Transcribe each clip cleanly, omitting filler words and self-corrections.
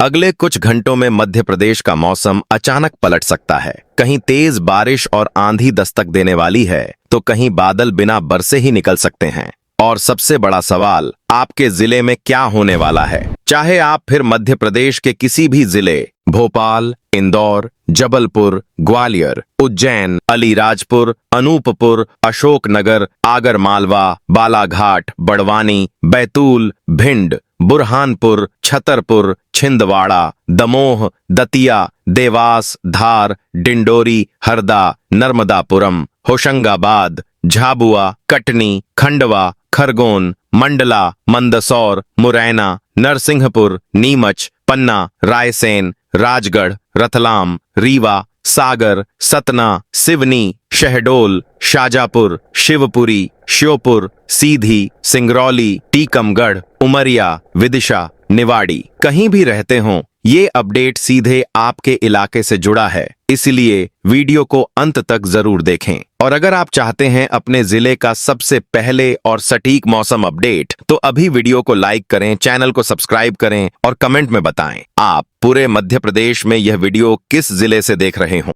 अगले कुछ घंटों में मध्य प्रदेश का मौसम अचानक पलट सकता है। कहीं तेज बारिश और आंधी दस्तक देने वाली है तो कहीं बादल बिना बरसे ही निकल सकते हैं। और सबसे बड़ा सवाल, आपके जिले में क्या होने वाला है? चाहे आप फिर मध्य प्रदेश के किसी भी जिले, भोपाल, इंदौर, जबलपुर, ग्वालियर, उज्जैन, अलीराजपुर, अनूपपुर, अशोकनगर, आगरमालवा, बालाघाट, बड़वानी, बैतूल, भिंड, बुरहानपुर, छतरपुर, छिंदवाड़ा, दमोह, दतिया, देवास, धार, डिंडोरी, हरदा, नर्मदापुरम, होशंगाबाद, झाबुआ, कटनी, खंडवा, खरगोन, मंडला, मंदसौर, मुरैना, नरसिंहपुर, नीमच, पन्ना, रायसेन, राजगढ़, रतलाम, रीवा, सागर, सतना, सिवनी, शहडोल, शाजापुर, शिवपुरी, श्योपुर, सीधी, सिंगरौली, टीकमगढ़, उमरिया, विदिशा, निवाड़ी, कहीं भी रहते हों, ये अपडेट सीधे आपके इलाके से जुड़ा है, इसलिए वीडियो को अंत तक जरूर देखें। और अगर आप चाहते हैं अपने जिले का सबसे पहले और सटीक मौसम अपडेट, तो अभी वीडियो को लाइक करें, चैनल को सब्सक्राइब करें और कमेंट में बताएं आप पूरे मध्य प्रदेश में यह वीडियो किस जिले से देख रहे हों।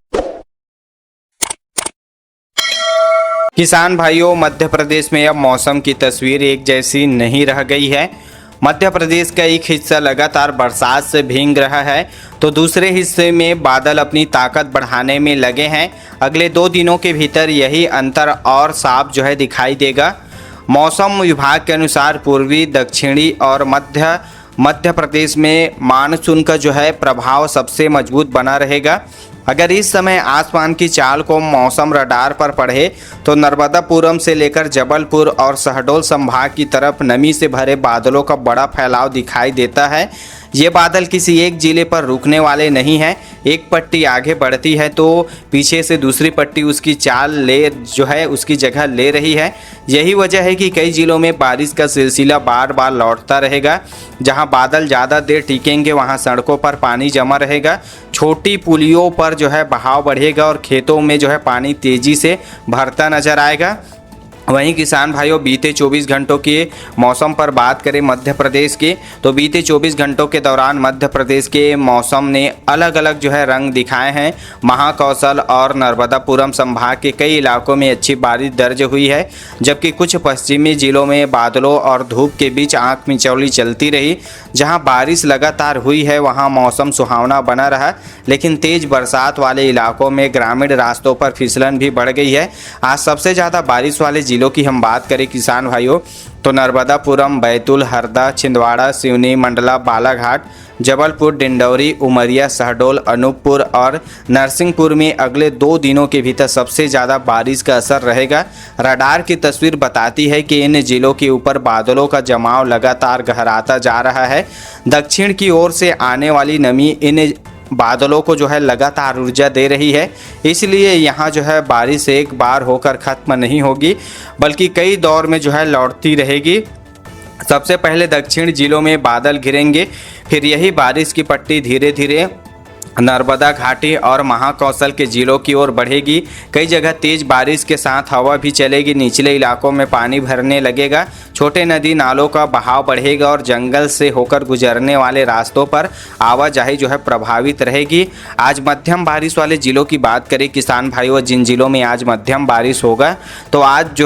किसान भाइयों, मध्य प्रदेश में अब मौसम की तस्वीर एक जैसी नहीं रह गई है। मध्य प्रदेश का एक हिस्सा लगातार बरसात से भीग रहा है तो दूसरे हिस्से में बादल अपनी ताकत बढ़ाने में लगे हैं। अगले 2 दिनों के भीतर यही अंतर और साफ दिखाई देगा। मौसम विभाग के अनुसार पूर्वी, दक्षिणी और मध्य प्रदेश में मानसून का प्रभाव सबसे मजबूत बना रहेगा। अगर इस समय आसमान की चाल को मौसम रडार पर पढ़े तो नर्मदापुरम से लेकर जबलपुर और शहडोल संभाग की तरफ नमी से भरे बादलों का बड़ा फैलाव दिखाई देता है। ये बादल किसी एक जिले पर रुकने वाले नहीं हैं। एक पट्टी आगे बढ़ती है तो पीछे से दूसरी पट्टी उसकी चाल उसकी जगह ले रही है। यही वजह है कि कई जिलों में बारिश का सिलसिला बार बार लौटता रहेगा। जहां बादल ज़्यादा देर टिकेंगे वहां सड़कों पर पानी जमा रहेगा, छोटी पुलियों पर बहाव बढ़ेगा और खेतों में पानी तेज़ी से भरता नजर आएगा। वहीं किसान भाइयों, बीते 24 घंटों के मौसम पर बात करें मध्य प्रदेश के, तो बीते 24 घंटों के दौरान मध्य प्रदेश के मौसम ने अलग अलग रंग दिखाए हैं। महाकौशल और नर्मदापुरम संभाग के कई इलाकों में अच्छी बारिश दर्ज हुई है, जबकि कुछ पश्चिमी जिलों में बादलों और धूप के बीच आंख मिचौली चलती रही। जहां बारिश लगातार हुई है वहां मौसम सुहावना बना रहा, लेकिन तेज बरसात वाले इलाकों में ग्रामीण रास्तों पर फिसलन भी बढ़ गई है। आज सबसे ज़्यादा बारिश वाले जिलों की हम बात करें किसान भाइयों, तो नर्मदापुरम, बैतूल, हरदा, छिंदवाड़ा, सिवनी, मंडला, बालाघाट, जबलपुर, डिंडौरी, उमरिया, शहडोल, अनूपपुर और नरसिंहपुर में अगले 2 दिनों के भीतर सबसे ज़्यादा बारिश का असर रहेगा। रडार की तस्वीर बताती है कि इन जिलों के ऊपर बादलों का जमाव लगातार गहराता जा रहा है। दक्षिण की ओर से आने वाली नमी इन बादलों को लगातार ऊर्जा दे रही है, इसलिए यहाँ बारिश एक बार होकर ख़त्म नहीं होगी बल्कि कई दौर में लौटती रहेगी। सबसे पहले दक्षिण जिलों में बादल घिरेंगे, फिर यही बारिश की पट्टी धीरे धीरे नर्मदा घाटी और महाकौशल के जिलों की ओर बढ़ेगी। कई जगह तेज बारिश के साथ हवा भी चलेगी, निचले इलाकों में पानी भरने लगेगा, छोटे नदी नालों का बहाव बढ़ेगा और जंगल से होकर गुजरने वाले रास्तों पर आवाजाही प्रभावित रहेगी। आज मध्यम बारिश वाले जिलों की बात करें किसान भाइयों, जिन जिलों में आज मध्यम बारिश होगा, तो आज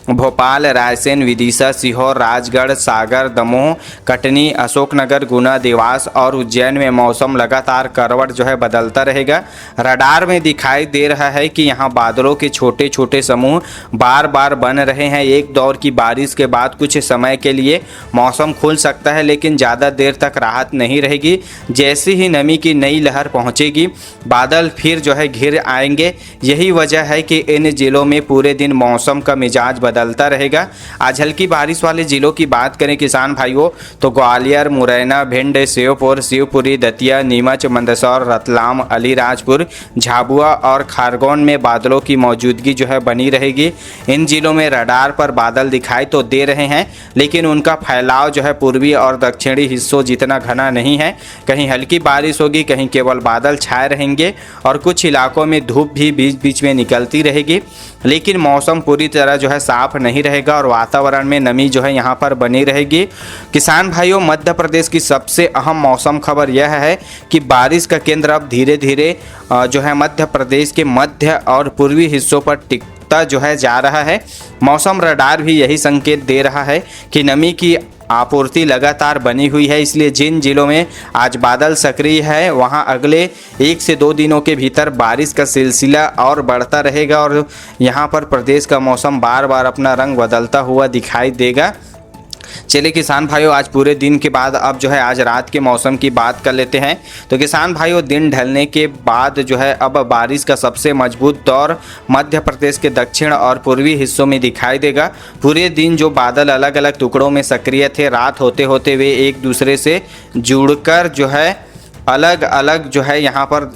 भोपाल, रायसेन, विदिशा, सीहोर, राजगढ़, सागर, दमोह, कटनी, अशोकनगर, गुना, देवास और उज्जैन में मौसम लगातार करवट बदलता रहेगा। रडार में दिखाई दे रहा है कि यहाँ बादलों के छोटे छोटे समूह बार बार बन रहे हैं। एक दौर की बारिश के बाद कुछ समय के लिए मौसम खुल सकता है, लेकिन ज़्यादा देर तक राहत नहीं रहेगी। जैसे ही नमी की नई लहर पहुँचेगी, बादल फिर घिर आएंगे। यही वजह है कि इन जिलों में पूरे दिन मौसम का मिजाज बदलता रहेगा। आज हल्की बारिश वाले जिलों की बात करें किसान भाइयों, तो ग्वालियर, मुरैना, भिंड, श्योपुर, शिवपुरी, दतिया, नीमच, मंदसौर, रतलाम, अलीराजपुर, झाबुआ और खरगोन में बादलों की मौजूदगी बनी रहेगी। इन जिलों में रडार पर बादल दिखाई तो दे रहे हैं, लेकिन उनका फैलाव पूर्वी और दक्षिणी हिस्सों जितना घना नहीं है। कहीं हल्की बारिश होगी, कहीं केवल बादल छाए रहेंगे और कुछ इलाकों में धूप भी बीच बीच में निकलती रहेगी, लेकिन मौसम पूरी तरह साफ साफ नहीं रहेगा और वातावरण में नमी जो है यहाँ पर बनी रहेगी। किसान भाइयों, मध्य प्रदेश की सबसे अहम मौसम खबर यह है कि बारिश का केंद्र अब धीरे धीरे जो है मध्य प्रदेश के मध्य और पूर्वी हिस्सों पर टिकता जो है जा रहा है। मौसम रडार भी यही संकेत दे रहा है कि नमी की आपूर्ति लगातार बनी हुई है, इसलिए जिन जिलों में आज बादल सक्रिय है वहां अगले 1 से 2 दिनों के भीतर बारिश का सिलसिला और बढ़ता रहेगा और यहां पर प्रदेश का मौसम बार बार अपना रंग बदलता हुआ दिखाई देगा। चलिए किसान भाइयों, आज पूरे दिन के बाद अब जो है आज रात के मौसम की बात कर लेते हैं। तो किसान भाइयों, दिन ढलने के बाद जो है अब बारिश का सबसे मजबूत दौर मध्य प्रदेश के दक्षिण और पूर्वी हिस्सों में दिखाई देगा। पूरे दिन जो बादल अलग अलग टुकड़ों में सक्रिय थे, रात होते होते वे एक दूसरे से जुड़कर जो है अलग अलग जो है यहाँ पर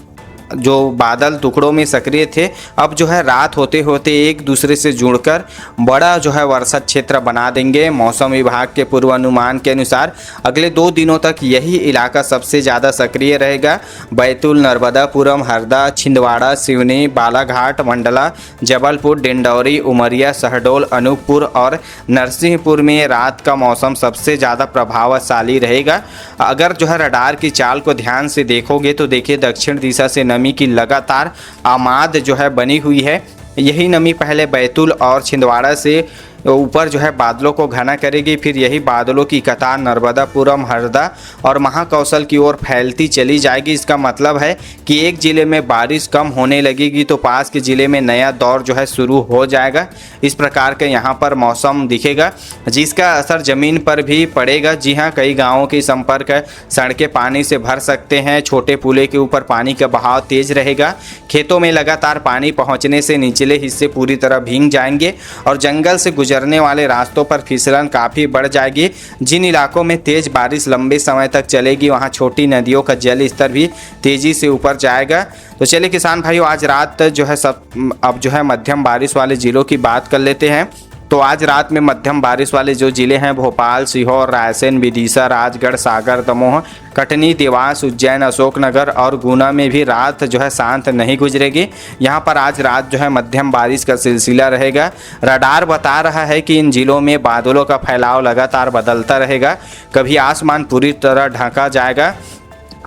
जो बादल टुकड़ों में सक्रिय थे, अब जो है रात होते होते एक दूसरे से जुड़कर बड़ा जो है वर्षा क्षेत्र बना देंगे। मौसम विभाग के पूर्वानुमान के अनुसार अगले 2 दिनों तक यही इलाका सबसे ज़्यादा सक्रिय रहेगा। बैतूल, नर्मदापुरम, हरदा, छिंदवाड़ा, सिवनी, बालाघाट, मंडला, जबलपुर, डिंडौरी, उमरिया, शहडोल, अनूपपुर और नरसिंहपुर में रात का मौसम सबसे ज़्यादा प्रभावशाली रहेगा। अगर जो है रडार की चाल को ध्यान से देखोगे तो देखिए दक्षिण दिशा से नमी की लगातार आमाद जो है बनी हुई है। यही नमी पहले बैतूल और छिंदवाड़ा से ऊपर जो है बादलों को घना करेगी, फिर यही बादलों की कतार नर्मदापुरम, हरदा और महाकौशल की ओर फैलती चली जाएगी। इसका मतलब है कि एक ज़िले में बारिश कम होने लगेगी तो पास के ज़िले में नया दौर जो है शुरू हो जाएगा। इस प्रकार का यहाँ पर मौसम दिखेगा जिसका असर ज़मीन पर भी पड़ेगा। जी हाँ, कई गाँवों की संपर्क सड़कें पानी से भर सकते हैं। छोटे पुलों के ऊपर पानी का बहाव तेज़ रहेगा। खेतों में लगातार पानी पहुँचने से निचले हिस्से पूरी तरह भीग जाएंगे और जंगल से गुजरने वाले रास्तों पर फिसलन काफ़ी बढ़ जाएगी। जिन इलाकों में तेज बारिश लंबे समय तक चलेगी वहां छोटी नदियों का जल स्तर भी तेजी से ऊपर जाएगा। तो चलिए किसान भाइयों, आज रात जो है अब जो है मध्यम बारिश वाले जिलों की बात कर लेते हैं। तो आज रात में मध्यम बारिश वाले जो ज़िले हैं भोपाल, सीहोर, रायसेन, विदिशा, राजगढ़, सागर, दमोह, कटनी, देवास, उज्जैन, अशोकनगर और गुना में भी रात जो है शांत नहीं गुजरेगी। यहाँ पर आज रात जो है मध्यम बारिश का सिलसिला रहेगा। रडार बता रहा है कि इन जिलों में बादलों का फैलाव लगातार बदलता रहेगा। कभी आसमान पूरी तरह ढका जाएगा,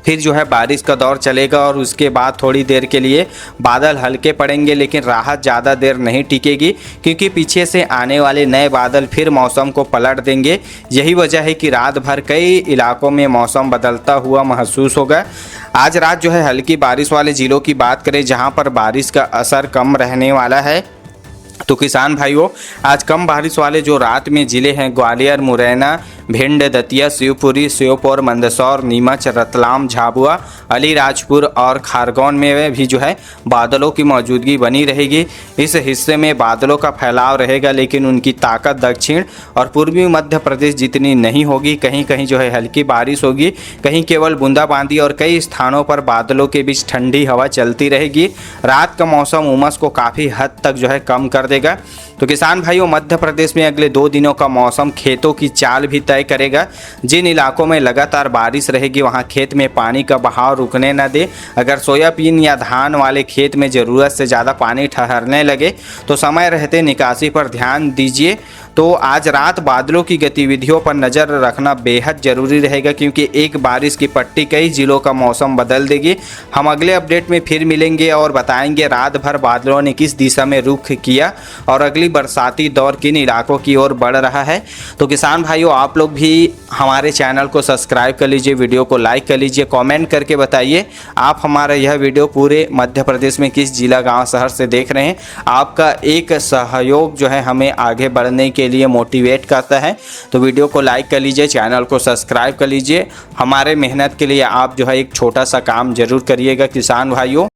फिर जो है बारिश का दौर चलेगा और उसके बाद थोड़ी देर के लिए बादल हल्के पड़ेंगे, लेकिन राहत ज़्यादा देर नहीं टिकेगी क्योंकि पीछे से आने वाले नए बादल फिर मौसम को पलट देंगे। यही वजह है कि रात भर कई इलाकों में मौसम बदलता हुआ महसूस होगा। आज रात जो है हल्की बारिश वाले ज़िलों की बात करें जहाँ पर बारिश का असर कम रहने वाला है। तो किसान भाइयों, आज कम बारिश वाले जो रात में ज़िले हैं ग्वालियर, मुरैना, भिंड, दतिया, शिवपुरी, श्योपुर, मंदसौर, नीमच, रतलाम, झाबुआ, अलीराजपुर और खारगौन में भी जो है बादलों की मौजूदगी बनी रहेगी। इस हिस्से में बादलों का फैलाव रहेगा लेकिन उनकी ताकत दक्षिण और पूर्वी मध्य प्रदेश जितनी नहीं होगी। कहीं कहीं जो है हल्की बारिश होगी, कहीं केवल बूंदाबांदी और कई स्थानों पर बादलों के बीच ठंडी हवा चलती रहेगी। रात का मौसम उमस को काफ़ी हद तक जो है कम कर देगा। तो किसान भाइयों, मध्य प्रदेश में अगले 2 दिनों का मौसम खेतों की चाल भी तय करेगा। जिन इलाकों में लगातार बारिश रहेगी वहां खेत में पानी का बहाव रुकने न दे। अगर सोयाबीन या धान वाले खेत में ज़रूरत से ज़्यादा पानी ठहरने लगे तो समय रहते निकासी पर ध्यान दीजिए। तो आज रात बादलों की गतिविधियों पर नज़र रखना बेहद ज़रूरी रहेगा क्योंकि एक बारिश की पट्टी कई ज़िलों का मौसम बदल देगी। हम अगले अपडेट में फिर मिलेंगे और बताएंगे रात भर बादलों ने किस दिशा में रुख किया और अगली बरसाती दौर किन इलाकों की ओर बढ़ रहा है। तो किसान भाइयों, आप लोग भी हमारे चैनल को सब्सक्राइब कर लीजिए, वीडियो को लाइक कर लीजिए, कमेंट करके बताइए आप हमारा यह वीडियो पूरे मध्य प्रदेश में किस जिला, गांव, शहर से देख रहे हैं। आपका एक सहयोग जो है हमें आगे बढ़ने के लिए मोटिवेट करता है। तो वीडियो को लाइक कर लीजिए, चैनल को सब्सक्राइब कर लीजिए। हमारे मेहनत के लिए आप जो है एक छोटा सा काम जरूर करिएगा किसान भाइयों।